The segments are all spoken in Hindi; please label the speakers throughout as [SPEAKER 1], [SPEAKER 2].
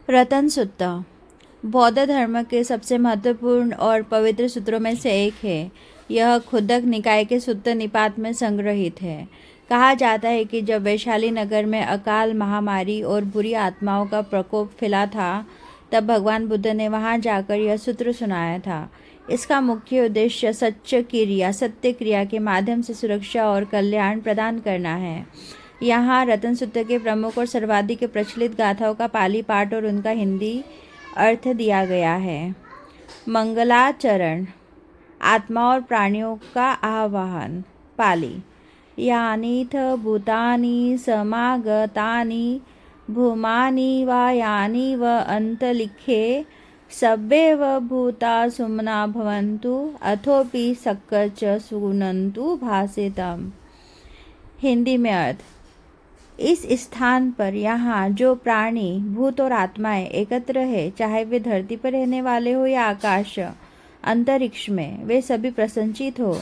[SPEAKER 1] रतन सुत्ता बौद्ध धर्म के सबसे महत्वपूर्ण और पवित्र सूत्रों में से एक है। यह खुदक निकाय के सुत्त निपात में संग्रहित है। कहा जाता है कि जब वैशाली नगर में अकाल महामारी और बुरी आत्माओं का प्रकोप फैला था, तब भगवान बुद्ध ने वहां जाकर यह सूत्र सुनाया था। इसका मुख्य उद्देश्य सत्य क्रिया के माध्यम से सुरक्षा और कल्याण प्रदान करना है। यहाँ रतन सूत्र के प्रमुख और सर्वाधिक प्रचलित गाथाओं का पाली पाठ और उनका हिंदी अर्थ दिया गया है। मंगलाचरण, आत्मा और प्राणियों का आह्वान। पाली। यानीथ भूतानि समागतानि भूमानि वा यानि व अंतरिक्षे सब्बेव भूता सुमना भवन्तु अथोपि सक्कच सुनन्तु भासेतम्। हिंदी में अर्थ, इस स्थान पर यहाँ जो प्राणी, भूत और आत्माएं एकत्र है, चाहे वे धरती पर रहने वाले हो या आकाश अंतरिक्ष में, वे सभी प्रसन्नचित हो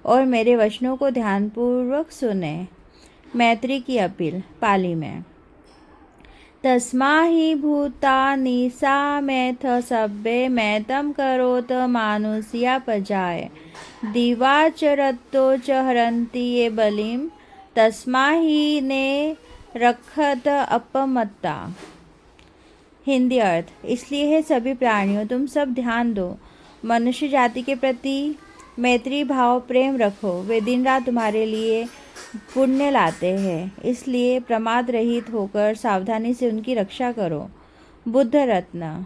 [SPEAKER 1] और मेरे वचनों को ध्यानपूर्वक सुने। मैत्री की अपील। पाली में तस्मा हि भूतानि सामेथ सब्बे मैतं करोत मानुष्या पजाय दिवाचरतो च हरन्ति ये बलिम तस्मा ही ने रखत अपमत्ता। हिंदी अर्थ, इसलिए है सभी प्राणियों, तुम सब ध्यान दो, मनुष्य जाति के प्रति मैत्री भाव प्रेम रखो, वे दिन रात तुम्हारे लिए पुण्य लाते हैं, इसलिए प्रमाद रहित होकर सावधानी से उनकी रक्षा करो। बुद्ध रत्न।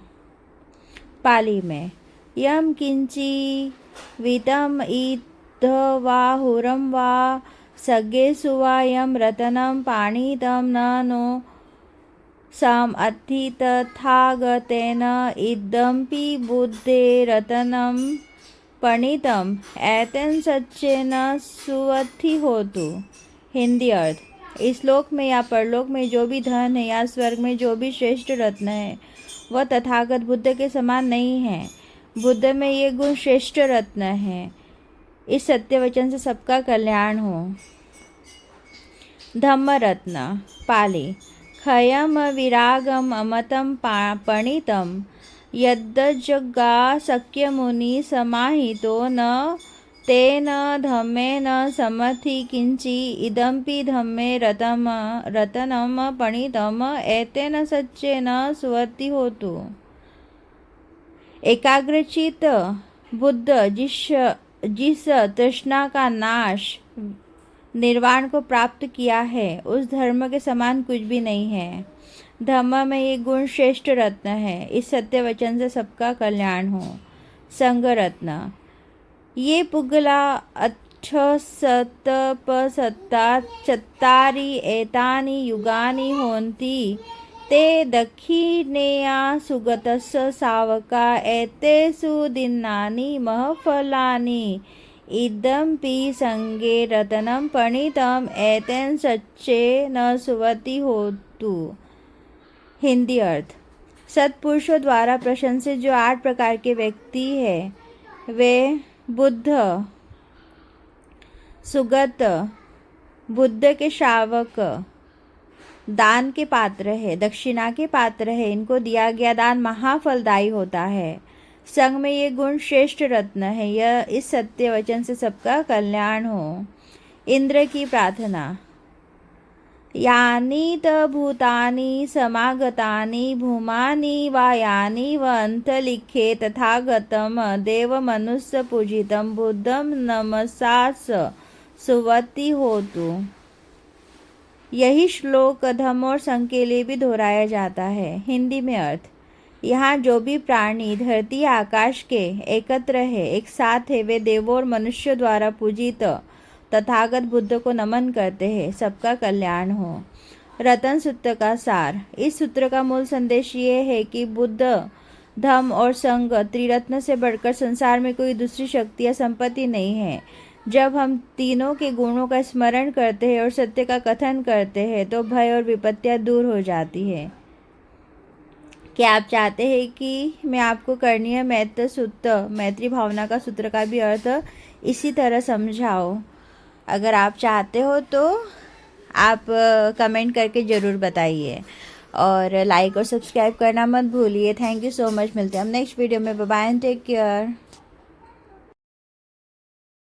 [SPEAKER 1] पाली में यम किंची वितम ईद वा हुरम वा सगे सुवायम रतनम पाणितम न नो सम अति तथागतेन इदम्पि बुद्धे रतनम पणितम एतेन सच्चेन सुवथि होतु। हिंदी अर्थ, इस लोक में या परलोक में जो भी धन है या स्वर्ग में जो भी श्रेष्ठ रत्न है, वह तथागत बुद्ध के समान नहीं है। बुद्ध में ये गुण श्रेष्ठ रत्न है। इस सत्य वचन से सबका कल्याण हो। धम्म रत्न। पाली। खयम विरागम अमतम पणितम यद्जगा शक्यमुनि समाहितो न तेन धम्मेन समथि किंचि इदम्पि धम्मे रतनम पणितम एतेन सच्चेन सुवति होतु। एकाग्रचित बुद्ध जिस तृष्णा का नाश निर्वाण को प्राप्त किया है, उस धर्म के समान कुछ भी नहीं है। धम्म में ये गुण श्रेष्ठ रत्न है। इस सत्य वचन से सबका कल्याण हो। संग रत्न। ये पुगला अक्षसतपसत्ता चत्तारि एतानि युगानि होन्ति ते दक्षिणेया सुगतस्य सावका एतेषु दिनानि महफलानि इदम्पि संगे रतनम पणितम एतेन सच्चे न सुवति होतु। हिंदी अर्थ, सत्पुरुषों द्वारा प्रशंसित जो 8 प्रकार के व्यक्ति है, वे बुद्ध, सुगत, बुद्ध के श्रावक, दान के पात्र है, दक्षिणा के पात्र है। इनको दिया गया दान महाफलदायी होता है। संग में ये गुण श्रेष्ठ रत्न है। यह इस सत्य वचन से सबका कल्याण हो। इंद्र की प्रार्थना। यानि त भूतानि समागतानि भूमानि वा यानि व अंतरिक्षे तथागतम देव मनुष्य पूजितम बुद्धम नमसास सुवति होतु। यही श्लोक धम्म और संग के लिए भी दोहराया जाता है। हिंदी में अर्थ, यहाँ जो भी प्राणी धरती या आकाश के एकत्र है, एक साथ है, वे देवों और मनुष्यों द्वारा पूजित तथागत बुद्ध को नमन करते हैं, सबका कल्याण हो। रतन सूत्र का सार। इस सूत्र का मूल संदेश ये है कि बुद्ध, धम्म और संग त्रिरत्न से बढ़कर संसार में कोई दूसरी शक्ति या संपत्ति नहीं है। जब हम तीनों के गुणों का स्मरण करते हैं और सत्य का कथन करते हैं, तो भय और विपत्तियां दूर हो जाती है। क्या आप चाहते हैं कि मैं आपको करणीय मैत्र सूत्र, मैत्री भावना का सूत्र का भी अर्थ इसी तरह समझाऊं? अगर आप चाहते हो तो आप कमेंट करके ज़रूर बताइए। और लाइक और सब्सक्राइब करना मत भूलिए। Thank you so much. मिलते हैं हम नेक्स्ट वीडियो में। Bye bye and take care.